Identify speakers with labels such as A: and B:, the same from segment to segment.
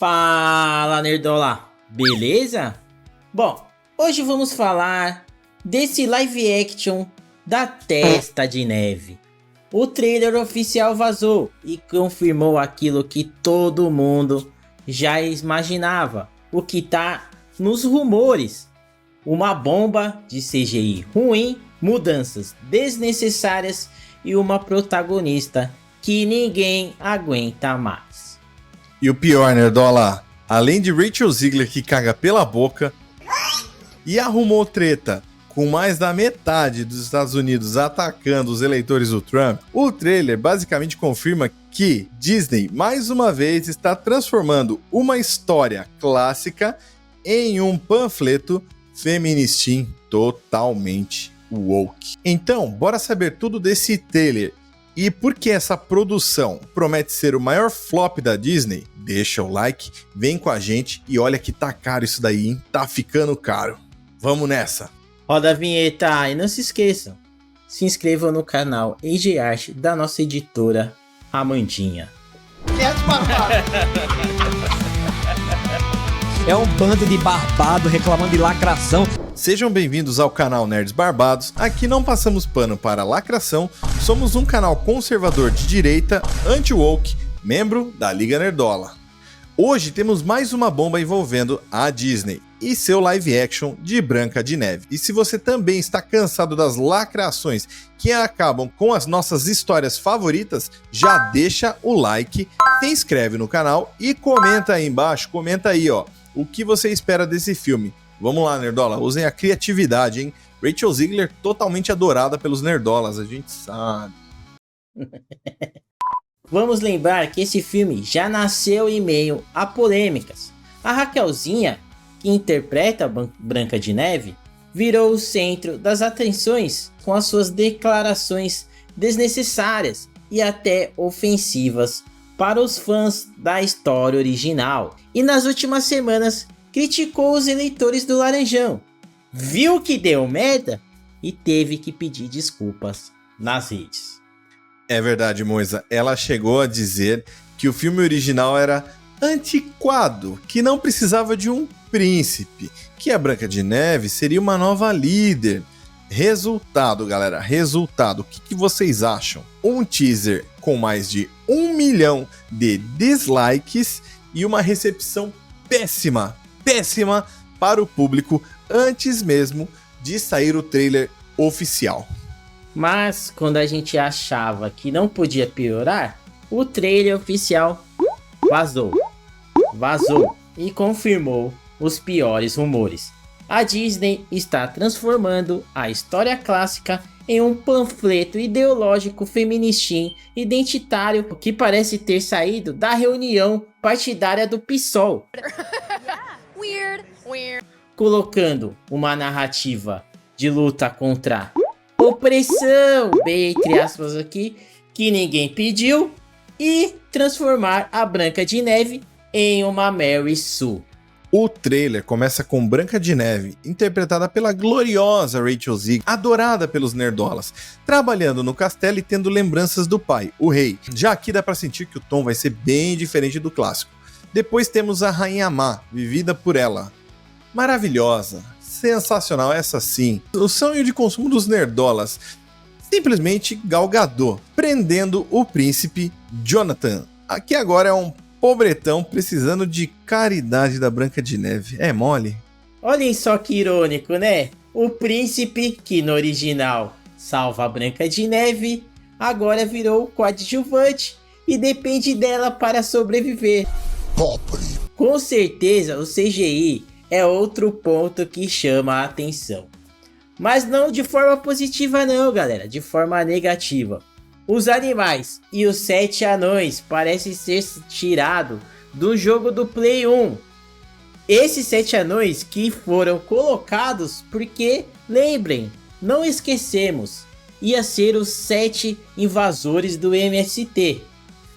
A: Fala, Nerdola! Beleza? Bom, hoje vamos falar desse live action da Testa de Neve. O trailer oficial vazou e confirmou aquilo que todo mundo já imaginava, o que tá nos rumores. Uma bomba de CGI ruim, mudanças desnecessárias e uma protagonista que ninguém aguenta mais.
B: E o pior, Nerdola, além de Rachel Zegler que caga pela boca e arrumou treta com mais da metade dos Estados Unidos atacando os eleitores do Trump, o trailer basicamente confirma que Disney mais uma vez está transformando uma história clássica em um panfleto feministim totalmente woke. Então, bora saber tudo desse trailer. E por que essa produção promete ser o maior flop da Disney? Deixa o like, vem com a gente e olha que tá caro isso daí, hein? Tá ficando caro. Vamos nessa!
A: Roda a vinheta e não se esqueçam, se inscrevam no canal AJ Art da nossa editora Amandinha.
C: É um bando de barbado reclamando de lacração.
B: Sejam bem-vindos ao canal Nerds Barbados. Aqui não passamos pano para lacração, somos um canal conservador de direita, anti-woke, membro da Liga Nerdola. Hoje temos mais uma bomba envolvendo a Disney e seu live action de Branca de Neve. E se você também está cansado das lacrações que acabam com as nossas histórias favoritas, já deixa o like, se inscreve no canal e comenta aí embaixo, comenta aí, ó, o que você espera desse filme. Vamos lá, Nerdola, usem a criatividade, hein? Rachel Zegler totalmente adorada pelos Nerdolas, a gente sabe.
A: Vamos lembrar que esse filme já nasceu em meio a polêmicas. A Raquelzinha, que interpreta a Branca de Neve, virou o centro das atenções com as suas declarações desnecessárias e até ofensivas para os fãs da história original. E nas últimas semanas criticou os eleitores do Laranjão, viu que deu merda e teve que pedir desculpas nas redes.
B: É verdade, Moisa. Ela chegou a dizer que o filme original era antiquado, que não precisava de um príncipe, que a Branca de Neve seria uma nova líder. Resultado, galera, resultado. O que vocês acham? Um teaser com mais de 1 milhão de dislikes e uma recepção péssima para o público antes mesmo de sair o trailer oficial.
A: Mas quando a gente achava que não podia piorar, o trailer oficial vazou e confirmou os piores rumores. A Disney está transformando a história clássica em um panfleto ideológico feministim identitário que parece ter saído da reunião partidária do PSOL. Colocando uma narrativa de luta contra opressão, bem entre aspas aqui, que ninguém pediu, e transformar a Branca de Neve em uma Mary Sue.
B: O trailer começa com Branca de Neve, interpretada pela gloriosa Rachel Zegler, adorada pelos nerdolas, trabalhando no castelo e tendo lembranças do pai, o rei. Já aqui dá pra sentir que o tom vai ser bem diferente do clássico. Depois temos a Rainha Má, vivida por ela. Maravilhosa, sensacional, essa sim. O sonho de consumo dos nerdolas. Simplesmente Gal Gadot, prendendo o príncipe Jonathan. Aqui agora é um pobretão precisando de caridade da Branca de Neve. É mole?
A: Olhem só que irônico, né? O príncipe, que no original salva a Branca de Neve, agora virou coadjuvante e depende dela para sobreviver. Pobre. Com certeza o CGI é outro ponto que chama a atenção. Mas não de forma positiva não, galera, de forma negativa. Os animais e os 7 anões parecem ser tirados do jogo do Play 1. Esses 7 anões que foram colocados porque, lembrem, não esquecemos, ia ser os 7 invasores do MST.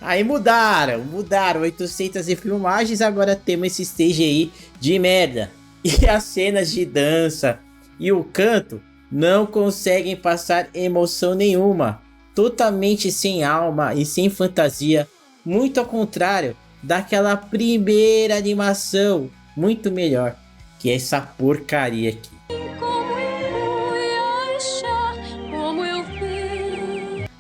A: Aí mudaram 800 filmagens, agora temos esse CGI de merda. E as cenas de dança e o canto não conseguem passar emoção nenhuma. Totalmente sem alma e sem fantasia. Muito ao contrário, daquela primeira animação, muito melhor que essa porcaria aqui.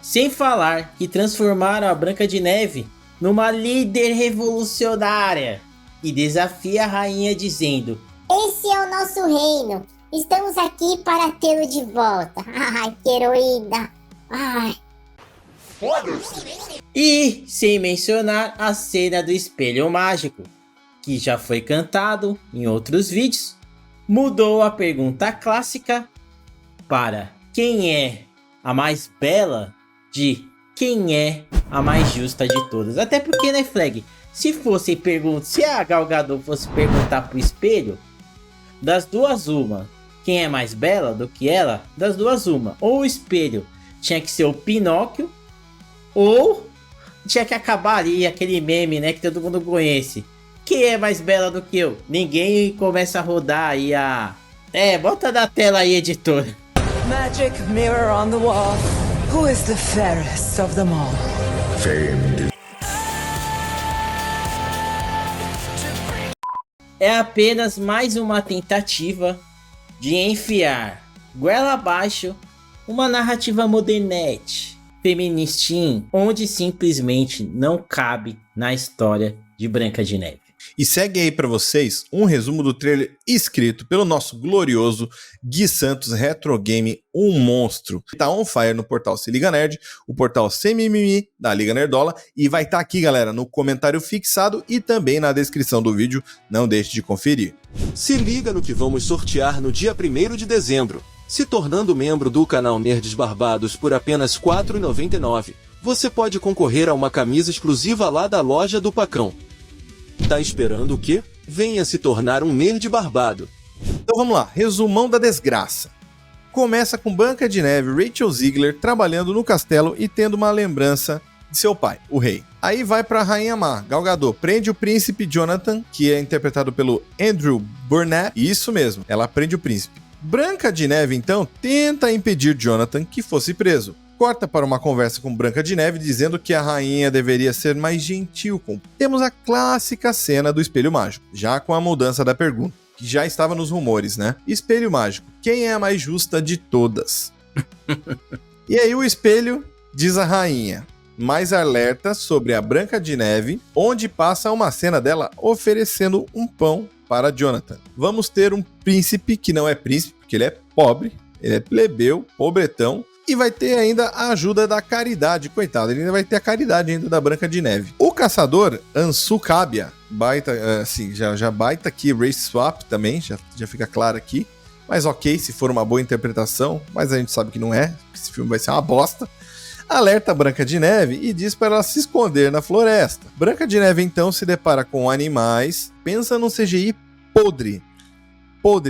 A: Sem falar que transformaram a Branca de Neve numa líder revolucionária e desafia a rainha dizendo:
D: esse é o nosso reino. Estamos aqui para tê-lo de volta. Ai, que heroína. Ai.
A: E sem mencionar a cena do espelho mágico, que já foi cantado em outros vídeos, mudou a pergunta clássica para quem é a mais bela de quem é a mais justa de todas. Até porque, né, Flag? Se a Gal Gadot fosse perguntar pro espelho, das duas uma, quem é mais bela do que ela, das duas uma, ou o espelho tinha que ser o Pinóquio, ou tinha que acabar ali aquele meme, né, que todo mundo conhece. Quem é mais bela do que eu? Ninguém começa a rodar aí a... bota na tela aí, editor.
E: Magic mirror on the wall. Who is the fairest of them all?
A: É apenas mais uma tentativa de enfiar goela abaixo uma narrativa modernete, feministinha, onde simplesmente não cabe na história de Branca de Neve.
B: E segue aí pra vocês um resumo do trailer escrito pelo nosso glorioso Gui Santos Retro Game, um monstro. Tá on fire no portal Se Liga Nerd, o portal Sem Mimimi da Liga Nerdola, e vai estar aqui, galera, no comentário fixado e também na descrição do vídeo, não deixe de conferir.
F: Se liga no que vamos sortear no dia 1º de dezembro. Se tornando membro do canal Nerds Barbados por apenas R$ 4,99, você pode concorrer a uma camisa exclusiva lá da loja do Pacão. Tá esperando o quê? Venha se tornar um nerd barbado.
B: Então vamos lá, resumão da desgraça. Começa com Branca de Neve, Rachel Ziegler, trabalhando no castelo e tendo uma lembrança de seu pai, o rei. Aí vai pra Rainha Má, Gal Gadot prende o príncipe Jonathan, que é interpretado pelo Andrew Burnett. Isso mesmo, ela prende o príncipe. Branca de Neve, então, tenta impedir Jonathan que fosse preso. Corta para uma conversa com Branca de Neve dizendo que a rainha deveria ser mais gentil com... Temos a clássica cena do espelho mágico, já com a mudança da pergunta, que já estava nos rumores, né? Espelho mágico, quem é a mais justa de todas? E aí o espelho diz a rainha, mais alerta sobre a Branca de Neve, onde passa uma cena dela oferecendo um pão para Jonathan. Vamos ter um príncipe que não é príncipe, porque ele é pobre, ele é plebeu, pobretão, e vai ter ainda a ajuda da caridade, coitado, ele ainda vai ter a caridade ainda da Branca de Neve. O caçador, Ansu Kabia, baita, assim, já baita aqui, race swap também, já fica claro aqui, mas ok, se for uma boa interpretação, mas a gente sabe que não é, esse filme vai ser uma bosta. Alerta Branca de Neve e diz para ela se esconder na floresta. Branca de Neve então se depara com animais, pensa num CGI podre,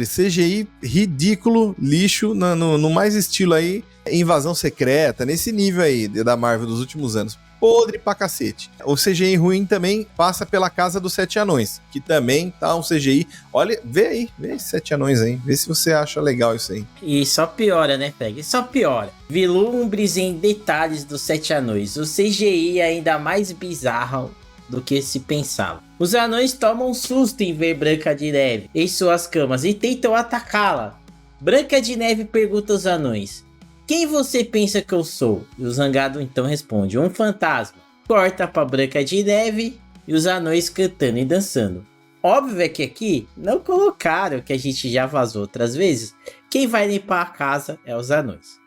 B: CGI ridículo, lixo, no mais estilo aí, Invasão Secreta, nesse nível aí da Marvel dos últimos anos. Podre pra cacete. O CGI ruim também passa pela Casa dos Sete Anões, que também tá um CGI. Olha, vê esses Sete Anões aí, vê se você acha legal isso aí.
A: E só piora, né, Peg? Só piora. Vislumbres em detalhes dos Sete Anões. O CGI é ainda mais bizarro do que se pensava. Os anões tomam um susto em ver Branca de Neve em suas camas e tentam atacá-la. Branca de Neve pergunta aos anões: quem você pensa que eu sou? E o zangado então responde: um fantasma. Corta pra Branca de Neve e os anões cantando e dançando. Óbvio é que aqui não colocaram, que a gente já vazou outras vezes, quem vai limpar a casa é os anões.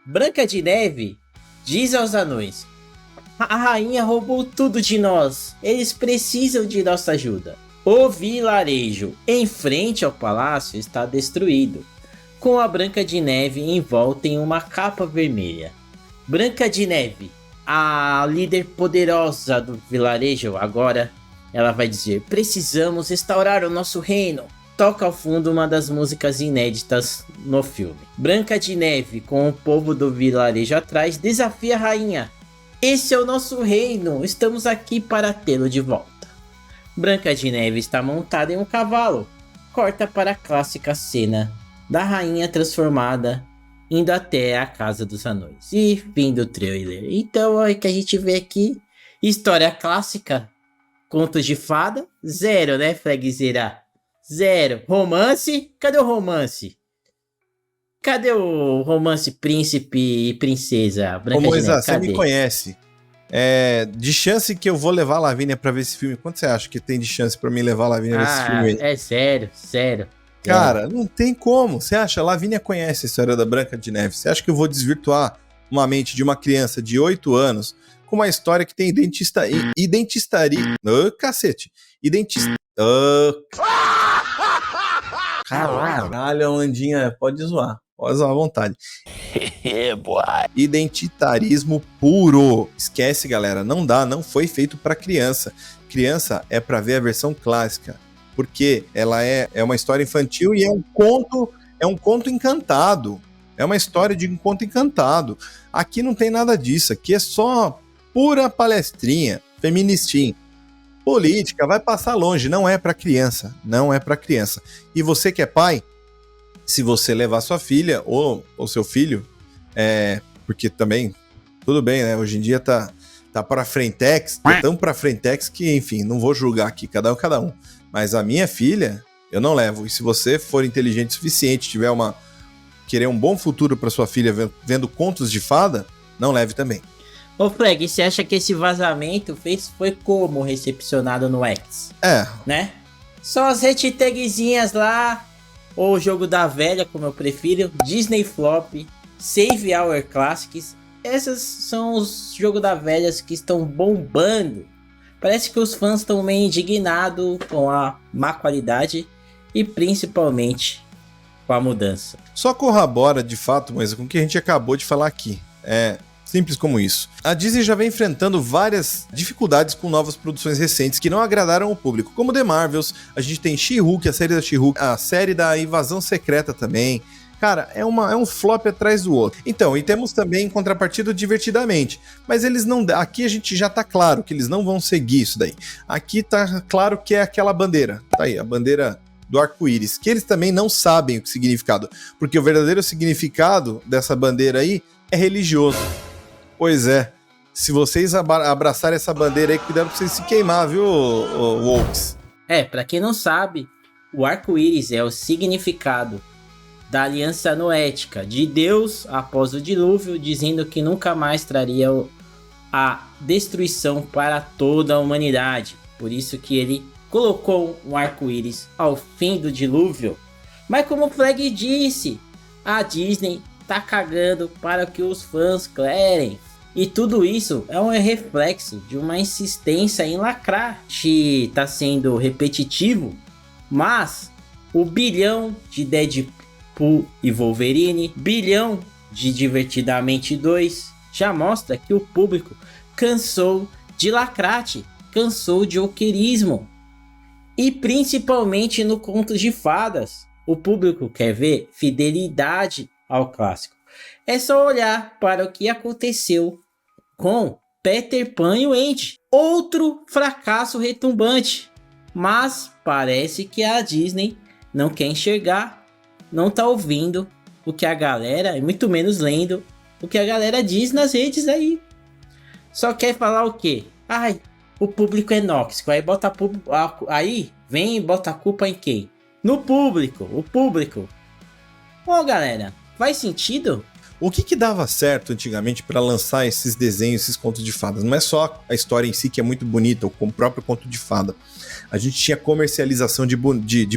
A: Branca de Neve diz aos anões: a rainha roubou tudo de nós, eles precisam de nossa ajuda. O vilarejo em frente ao palácio está destruído, com a Branca de Neve envolta em uma capa vermelha. Branca de Neve, a líder poderosa do vilarejo, agora ela vai dizer: precisamos restaurar o nosso reino. Toca ao fundo uma das músicas inéditas no filme. Branca de Neve, com o povo do vilarejo atrás, desafia a rainha: esse é o nosso reino, estamos aqui para tê-lo de volta. Branca de Neve está montada em um cavalo. Corta para a clássica cena da rainha transformada indo até a casa dos anões. E fim do trailer. Então é que a gente vê aqui, história clássica Contos de fada, 0, né, Flagzeira? 0. Romance, cadê o romance? Cadê o romance príncipe e princesa?
B: Ô, Moisa, você
A: Cadê?
B: me conhece. De chance que eu vou levar a Lavínia pra ver esse filme, quanto você acha que tem de chance pra mim levar a Lavínia nesse filme aí?
A: É sério.
B: Cara, não tem como. Você acha? A Lavínia conhece a história da Branca de Neve. Você acha que eu vou desvirtuar uma mente de uma criança de 8 anos com uma história que tem identistaria... Ô, cacete. Caralho, Landinha, pode zoar. Pode zoar à vontade. Identitarismo puro. Esquece, galera. Não dá, não foi feito pra criança. Criança é pra ver a versão clássica. Porque ela é uma história infantil e é um conto encantado. É uma história de um conto encantado. Aqui não tem nada disso. Aqui é só pura palestrinha, feministinha. Política, vai passar longe. Não é pra criança. Não é pra criança. E você que é pai, se você levar sua filha ou seu filho, porque também, tudo bem, né? Hoje em dia tá pra frentex, tão pra frentex que, enfim, não vou julgar aqui, cada um. Mas a minha filha, eu não levo. E se você for inteligente o suficiente, querer um bom futuro para sua filha vendo contos de fada, não leve também.
A: Ô Flag, você acha que esse vazamento foi como recepcionado no X? Né? Só as hashtagzinhas lá, ou o jogo da velha, como eu prefiro, Disney Flop, Save Our Classics. Esses são os jogos da velhas que estão bombando. Parece que os fãs estão meio indignados com a má qualidade e principalmente com a mudança.
B: Só corrobora de fato, mas com o que a gente acabou de falar aqui. É simples como isso. A Disney já vem enfrentando várias dificuldades com novas produções recentes que não agradaram o público, como The Marvels, a gente tem She-Hulk, a série da She-Hulk, a série da Invasão Secreta também. Cara, é um flop atrás do outro. Então, e temos também em contrapartida Divertidamente. Mas eles não... Aqui a gente já tá claro que eles não vão seguir isso daí. Aqui tá claro que é aquela bandeira. Tá aí, a bandeira do arco-íris. Que eles também não sabem o significado. Porque o verdadeiro significado dessa bandeira aí é religioso. Pois é. Se vocês abraçarem essa bandeira aí, cuidado pra vocês se queimar, viu, Wolves?
A: Pra quem não sabe, o arco-íris é o significado da aliança noética de Deus após o dilúvio, dizendo que nunca mais traria a destruição para toda a humanidade. Por isso que ele colocou um arco-íris ao fim do dilúvio. Mas como o Flag disse, a Disney tá cagando para o que os fãs querem. E tudo isso é um reflexo de uma insistência em lacrar, que tá sendo repetitivo, mas o bilhão de Deadpool e Wolverine, bilhão de Divertidamente 2, já mostra que o público cansou de lacrate, cansou de oquerismo. E principalmente no Contos de Fadas, o público quer ver fidelidade ao clássico. É só olhar para o que aconteceu com Peter Pan e o Andy, outro fracasso retumbante. Mas parece que a Disney não quer enxergar, não tá ouvindo o que a galera, e muito menos lendo o que a galera diz nas redes aí. Só quer falar o quê? Ai, o público é nóxico. Aí vem e bota a culpa em quem? No público, o público. Ô galera, faz sentido?
B: O que dava certo antigamente para lançar esses desenhos, esses contos de fadas? Não é só a história em si que é muito bonita, o próprio conto de fada. A gente tinha comercialização de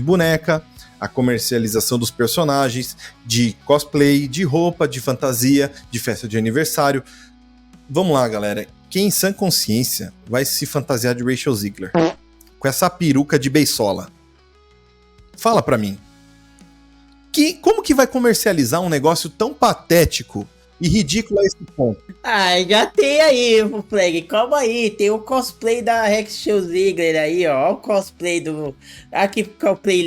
B: boneca, a comercialização dos personagens, de cosplay, de roupa, de fantasia, de festa de aniversário. Vamos lá, galera. Quem em sã consciência vai se fantasiar de Rachel Ziegler? Com essa peruca de beisola. Fala pra mim. Como que vai comercializar um negócio tão patético e ridículo a esse ponto?
A: Ai, já tem aí, Flag, calma aí, tem o cosplay da Rachel Ziegler aí, ó, olha o cosplay do... Aqui, cosplay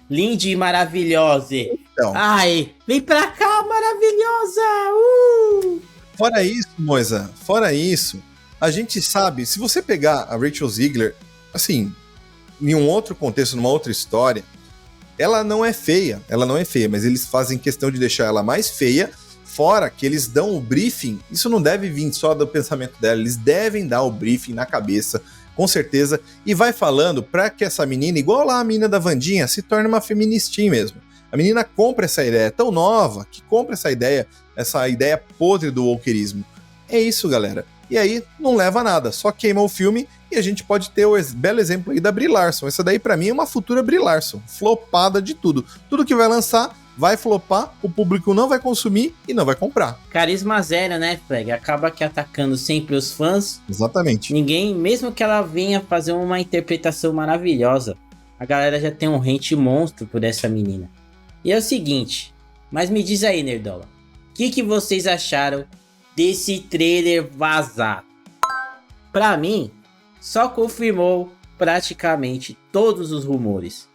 A: Lindy maravilhosa.
B: Então.
A: Ai, vem pra cá, maravilhosa!
B: Fora isso, Moisa, fora isso, a gente sabe, se você pegar a Rachel Ziegler, assim, em um outro contexto, numa outra história, ela não é feia, mas eles fazem questão de deixar ela mais feia, fora que eles dão o briefing, isso não deve vir só do pensamento dela, eles devem dar o briefing na cabeça com certeza, e vai falando pra que essa menina, igual lá a menina da Wandinha, se torne uma feministinha mesmo. A menina compra essa ideia, tão nova, que compra essa ideia podre do wokerismo. É isso, galera. E aí, não leva a nada, só queima o filme e a gente pode ter o belo exemplo aí da Brie Larson. Essa daí, pra mim, é uma futura Brie Larson, flopada de tudo. Tudo que vai lançar vai flopar, o público não vai consumir e não vai comprar.
A: Carisma zero, né, Flag? Acaba que atacando sempre os fãs.
B: Exatamente.
A: Ninguém, mesmo que ela venha fazer uma interpretação maravilhosa, a galera já tem um hate monstro por essa menina. E é o seguinte, mas me diz aí, Nerdola, o que vocês acharam desse trailer vazado? Pra mim, só confirmou praticamente todos os rumores.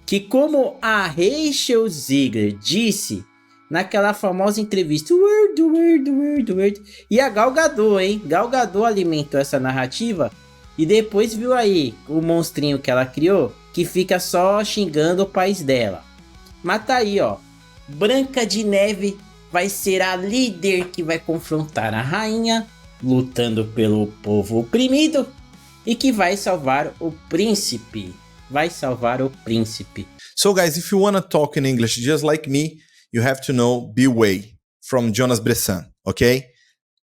A: Que como a Rachel Ziegler disse naquela famosa entrevista, Word, e a Gal Gadot, hein? Gal Gadot alimentou essa narrativa e depois viu aí o monstrinho que ela criou, que fica só xingando o país dela. Mas tá aí, ó, Branca de Neve vai ser a líder que vai confrontar a rainha, lutando pelo povo oprimido, e que vai salvar o príncipe.
B: So guys, if you wanna talk in English just like me, you have to know Be Way from Jonas Bressan, okay?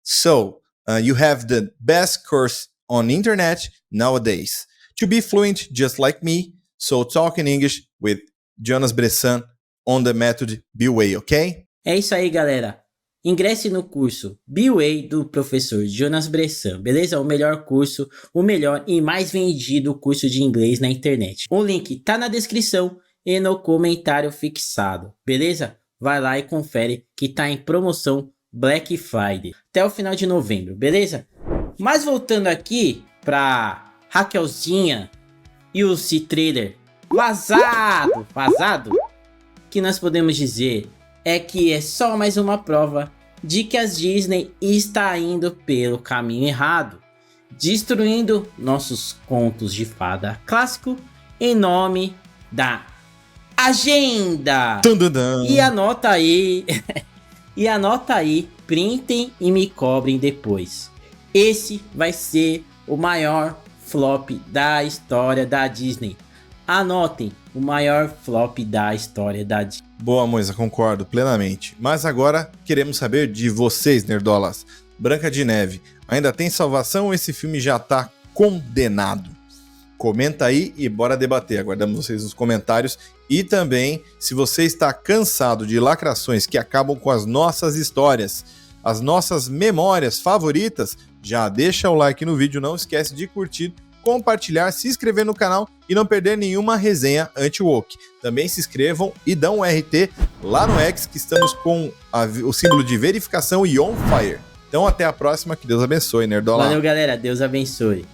B: So, you have the best course on internet nowadays. To be fluent just like me, so talk in English with Jonas Bressan on the method Be Way, okay?
A: É isso aí, galera. Ingresse no curso Be Way do professor Jonas Bressan, beleza? O melhor curso, o melhor e mais vendido curso de inglês na internet. O link tá na descrição e no comentário fixado, beleza? Vai lá e confere que tá em promoção Black Friday até o final de novembro, beleza? Mas voltando aqui pra Raquelzinha e o C-Trailer vazado, que nós podemos dizer é que é só mais uma prova de que a Disney está indo pelo caminho errado, destruindo nossos contos de fada clássico em nome da agenda. E anota aí, printem e me cobrem depois. Esse vai ser o maior flop da história da Disney. Anotem, o maior flop da história da Disney.
B: Boa, Moisa, concordo plenamente. Mas agora queremos saber de vocês, nerdolas. Branca de Neve, ainda tem salvação ou esse filme já tá condenado? Comenta aí e bora debater. Aguardamos vocês nos comentários. E também, se você está cansado de lacrações que acabam com as nossas histórias, as nossas memórias favoritas, já deixa o like no vídeo, não esquece de curtir, compartilhar, se inscrever no canal e não perder nenhuma resenha anti-woke. Também se inscrevam e dão um RT lá no X, que estamos com o símbolo de verificação e on fire. Então até a próxima, que Deus abençoe, nerdola.
A: Valeu, galera, Deus abençoe.